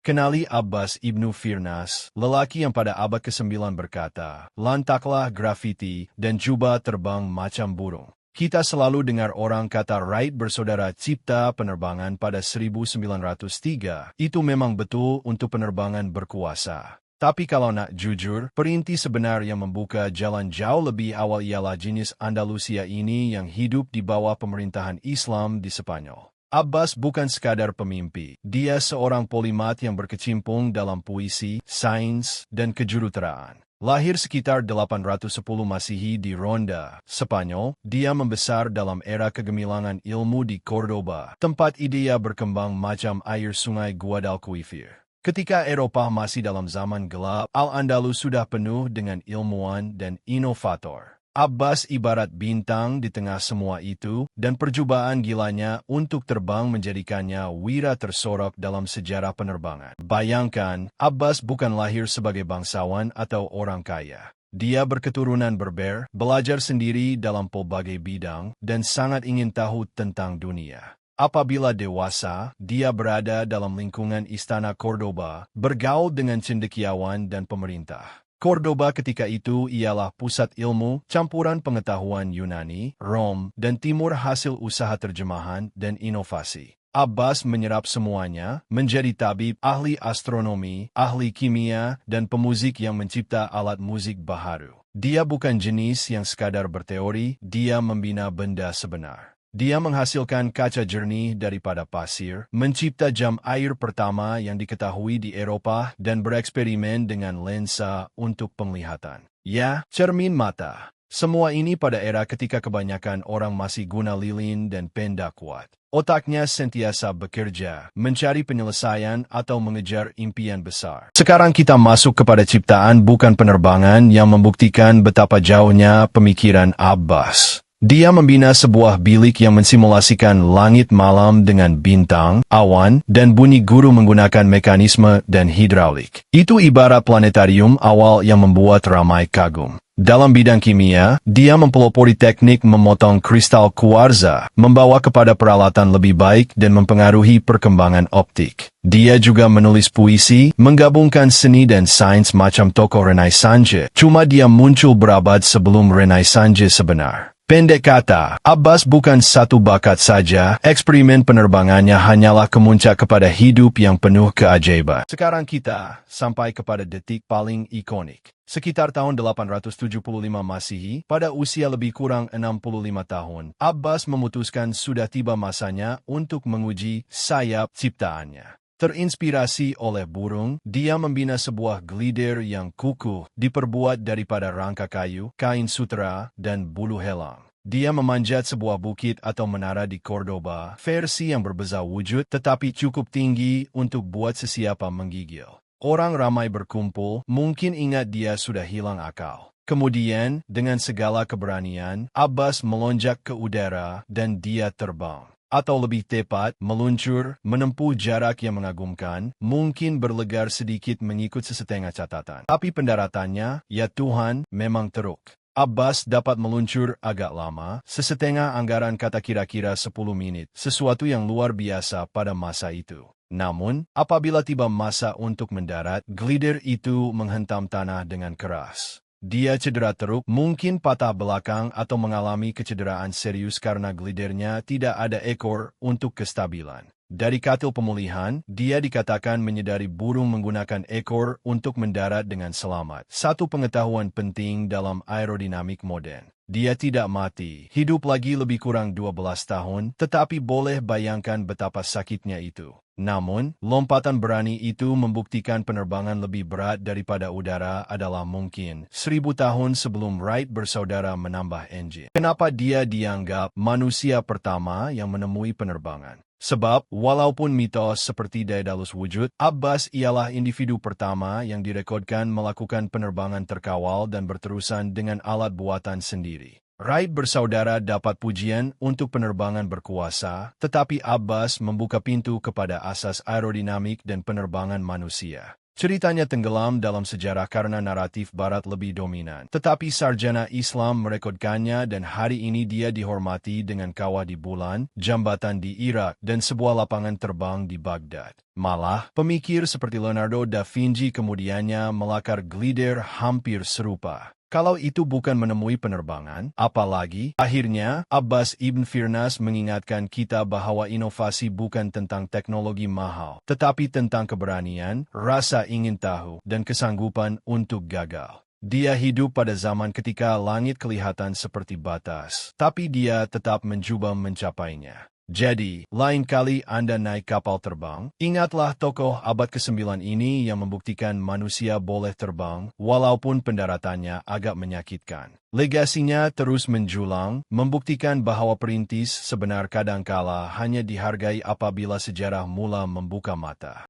Kenali Abbas Ibnu Firnas, lelaki yang pada abad ke-9 berkata, "Lantaklah grafiti dan cuba terbang macam burung." Kita selalu dengar orang kata Wright bersaudara cipta penerbangan pada 1903. Itu memang betul untuk penerbangan berkuasa. Tapi kalau nak jujur, perintis sebenar yang membuka jalan jauh lebih awal ialah jenis Andalusia ini yang hidup di bawah pemerintahan Islam di Spanyol. Abbas bukan sekadar pemimpi, dia seorang polimat yang berkecimpung dalam puisi, sains, dan kejuruteraan. Lahir sekitar 810 Masehi di Ronda, Spanyol, dia membesar dalam era kegemilangan ilmu di Cordoba, tempat idea berkembang macam air sungai Guadalquivir. Ketika Eropa masih dalam zaman gelap, Al-Andalus sudah penuh dengan ilmuwan dan inovator. Abbas ibarat bintang di tengah semua itu, dan percobaan gilanya untuk terbang menjadikannya wira tersorok dalam sejarah penerbangan. Bayangkan, Abbas bukan lahir sebagai bangsawan atau orang kaya. Dia berketurunan Berber, belajar sendiri dalam pelbagai bidang, dan sangat ingin tahu tentang dunia. Apabila dewasa, dia berada dalam lingkungan istana Cordoba, bergaul dengan cendekiawan dan pemerintah. Cordoba ketika itu ialah pusat ilmu, campuran pengetahuan Yunani, Rom, dan Timur hasil usaha terjemahan dan inovasi. Abbas menyerap semuanya, menjadi tabib, ahli astronomi, ahli kimia, dan pemuzik yang mencipta alat musik baharu. Dia bukan jenis yang sekadar berteori, dia membina benda sebenar. Dia menghasilkan kaca jernih daripada pasir, mencipta jam air pertama yang diketahui di Eropa dan bereksperimen dengan lensa untuk penglihatan. Ya, cermin mata. Semua ini pada era ketika kebanyakan orang masih guna lilin dan penda kuat. Otaknya sentiasa bekerja, mencari penyelesaian atau mengejar impian besar. Sekarang kita masuk kepada ciptaan bukan penerbangan yang membuktikan betapa jauhnya pemikiran Abbas. Dia membina sebuah bilik yang mensimulasikan langit malam dengan bintang, awan, dan bunyi guru menggunakan mekanisme dan hidraulik. Itu ibarat planetarium awal yang membuat ramai kagum. Dalam bidang kimia, dia mempelopori teknik memotong kristal kuarza, membawa kepada peralatan lebih baik dan mempengaruhi perkembangan optik. Dia juga menulis puisi, menggabungkan seni dan sains macam tokoh Renaissance, cuma dia muncul berabad sebelum Renaissance sebenar. Pendek kata, Abbas bukan satu bakat saja, eksperimen penerbangannya hanyalah kemuncak kepada hidup yang penuh keajaiban. Sekarang kita sampai kepada detik paling ikonik. Sekitar tahun 875 Masehi, pada usia lebih kurang 65 tahun, Abbas memutuskan sudah tiba masanya untuk menguji sayap ciptaannya. Terinspirasi oleh burung, dia membina sebuah glider yang kukuh, diperbuat daripada rangka kayu, kain sutera, dan bulu helang. Dia memanjat sebuah bukit atau menara di Cordoba, versi yang berbeza wujud tetapi cukup tinggi untuk buat sesiapa menggigil. Orang ramai berkumpul, mungkin ingat dia sudah hilang akal. Kemudian, dengan segala keberanian, Abbas melonjak ke udara dan dia terbang. Atau lebih tepat, meluncur, menempuh jarak yang mengagumkan, mungkin berlegar sedikit mengikut sesetengah catatan. Tapi pendaratannya, ya Tuhan, memang teruk. Abbas dapat meluncur agak lama, sesetengah anggaran kata kira-kira 10 menit, sesuatu yang luar biasa pada masa itu. Namun, apabila tiba masa untuk mendarat, glider itu menghentam tanah dengan keras. Dia cedera teruk, mungkin patah belakang atau mengalami kecederaan serius karena glidernya tidak ada ekor untuk kestabilan. Dari katil pemulihan, dia dikatakan menyadari burung menggunakan ekor untuk mendarat dengan selamat. Satu pengetahuan penting dalam aerodinamik modern. Dia tidak mati, hidup lagi lebih kurang 12 tahun, tetapi boleh bayangkan betapa sakitnya itu. Namun, lompatan berani itu membuktikan penerbangan lebih berat daripada udara adalah mungkin 1000 tahun sebelum Wright bersaudara menambah enjin. Kenapa dia dianggap manusia pertama yang menemui penerbangan? Sebab, walaupun mitos seperti Daedalus wujud, Abbas ialah individu pertama yang direkodkan melakukan penerbangan terkawal dan berterusan dengan alat buatan sendiri. Wright bersaudara dapat pujian untuk penerbangan berkuasa, tetapi Abbas membuka pintu kepada asas aerodinamik dan penerbangan manusia. Ceritanya tenggelam dalam sejarah karena naratif barat lebih dominan. Tetapi sarjana Islam merekodkannya dan hari ini dia dihormati dengan kawah di bulan, jambatan di Irak, dan sebuah lapangan terbang di Baghdad. Malah, pemikir seperti Leonardo da Vinci kemudiannya melakar glider hampir serupa. Kalau itu bukan menemui penerbangan, apalagi, akhirnya, Abbas ibn Firnas mengingatkan kita bahwa inovasi bukan tentang teknologi mahal, tetapi tentang keberanian, rasa ingin tahu, dan kesanggupan untuk gagal. Dia hidup pada zaman ketika langit kelihatan seperti batas, tapi dia tetap mencoba mencapainya. Jadi, lain kali Anda naik kapal terbang, ingatlah tokoh abad ke-9 ini yang membuktikan manusia boleh terbang, walaupun pendaratannya agak menyakitkan. Legasinya terus menjulang, membuktikan bahwa perintis sebenar kadangkala hanya dihargai apabila sejarah mula membuka mata.